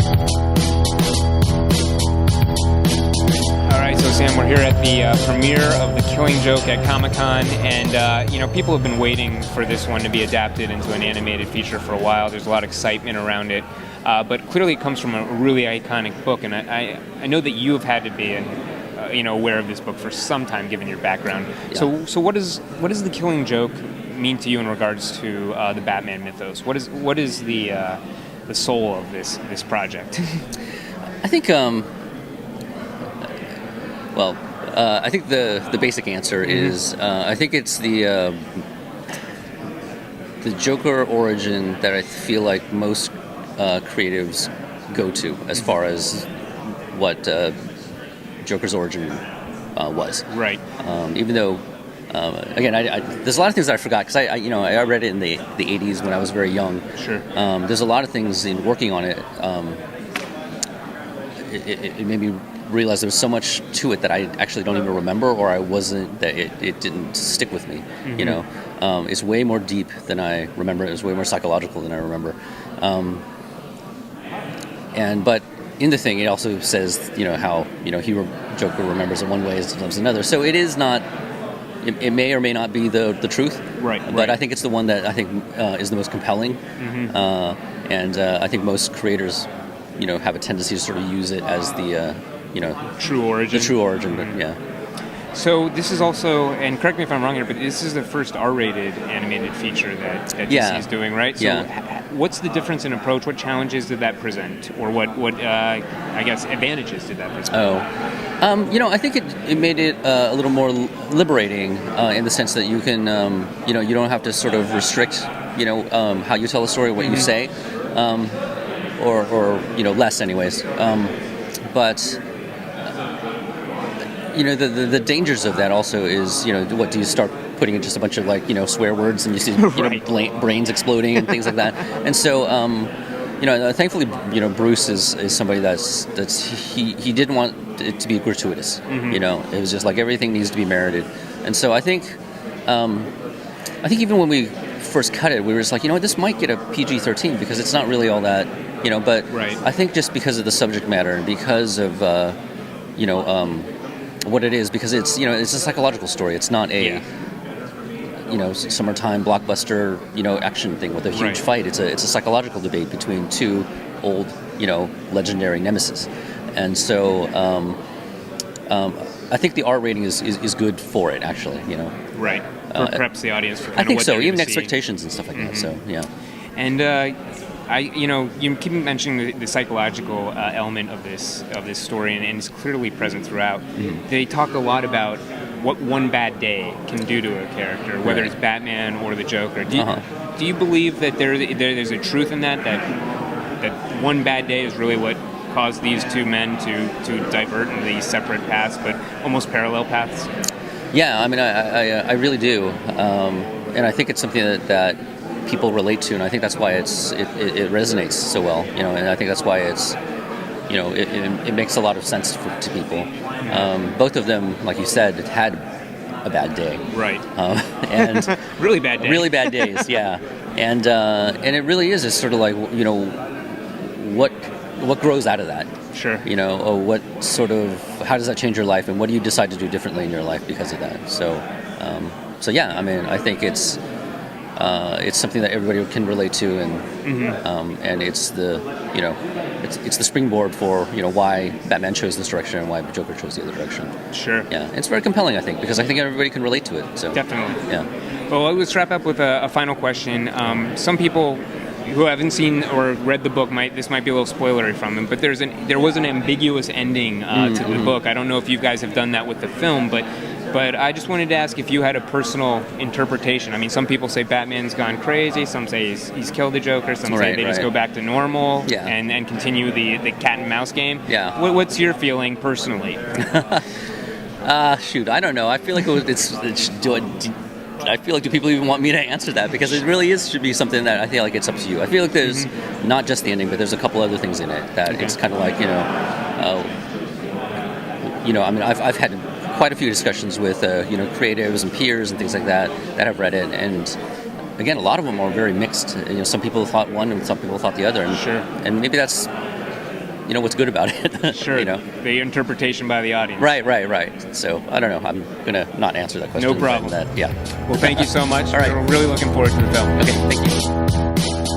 All right, so Sam, we're here at the premiere of The Killing Joke at Comic-Con, and people have been waiting for this one to be adapted into an animated feature for a while. There's a lot of excitement around it, but clearly it comes from a really iconic book, and I know that you have had to be aware of this book for some time, given your background. Yeah. So what does The Killing Joke mean to you in regards to the Batman mythos? What is the soul of this project? I think. I think the basic answer is I think it's the Joker origin that I feel like most creatives go to as far as what Joker's origin was. Right. Even though, again, there's a lot of things that I forgot because I read it in the 80s when I was very young. Sure. There's a lot of things in working on it. It made me realize there was so much to it that I actually don't even remember, or it didn't stick with me. Mm-hmm. It's way more deep than I remember. It was way more psychological than I remember. But in the thing, it also says how Joker remembers it one way, sometimes another. So it is not. It may or may not be the truth. Right. But I think it's the one that I think is the most compelling. Mm-hmm. And I think most creators, have a tendency to sort of use it as the true origin. The true origin, mm-hmm. But yeah. So this is also, and correct me if I'm wrong here, but this is the first R-rated animated feature that DC is doing, right? So what's the difference in approach? What challenges did that present, or what I guess advantages did that present? I think it made it a little more liberating in the sense that you can, you don't have to sort of restrict, how you tell a story, what mm-hmm. you say, or less anyways. But the dangers of that also is, what do you start putting in just a bunch of swear words and you see right. Brains exploding and things like that. And so thankfully Bruce is somebody that's he didn't want it to be gratuitous. Mm-hmm. It was just like everything needs to be merited. And so I think even when we first cut it, we were just like, this might get a PG-13 because it's not really all that, but right. I think just because of the subject matter and because of what it is, because it's it's a psychological story. It's not a summertime blockbuster action thing with a huge right. fight. It's a psychological debate between two old legendary nemesis, and so I think the R rating is good for it actually. Right. Perhaps the audience for kind I think of what so. they're Even see. expectations and stuff like mm-hmm. that. So yeah. And you keep mentioning the psychological element of this story, and it's clearly present throughout. Mm-hmm. They talk a lot about what one bad day can do to a character, whether right. it's Batman or the Joker. Do you believe that there's a truth in that one bad day is really what caused these two men to divert into these separate paths, but almost parallel paths? Yeah, I mean, I really do, and I think it's something that people relate to, and I think that's why it resonates so well, and I think that's why it's, it makes a lot of sense to people. Both of them, like you said, had a bad day, right? And really bad days. Really bad days, yeah. And it really is. It's sort of like what grows out of that. Sure. Or what sort of, how does that change your life, and what do you decide to do differently in your life because of that? So yeah, I mean, I think it's something that everybody can relate to, and mm-hmm. And it's the it's the springboard for why Batman chose this direction and why Joker chose the other direction. Sure. Yeah, it's very compelling, I think, because I think everybody can relate to it. So definitely. Yeah. Well, let's wrap up with a final question. Some people who haven't seen or read the book this might be a little spoilery from them, but there was an ambiguous ending to the book. I don't know if you guys have done that with the film, but I just wanted to ask if you had a personal interpretation. I mean, some people say Batman's gone crazy, some say he's killed the Joker, some say they just go back to normal and continue the cat and mouse game. Yeah. What's your feeling personally? Shoot, I don't know. I feel like I feel like do people even want me to answer that? Because it really should be something that I feel like it's up to you. I feel like there's not just the ending, but there's a couple other things in it that it's kind of like, I mean, I've had quite a few discussions with, creatives and peers and things like that have read it. And again, a lot of them are very mixed. Some people thought one and some people thought the other. And, sure. And maybe that's what's good about it. Sure. The interpretation by the audience. Right. So I don't know. I'm gonna not answer that question. No problem. Yeah. Well, thank you so much. All right. We're really looking forward to the film. Okay. Thank you.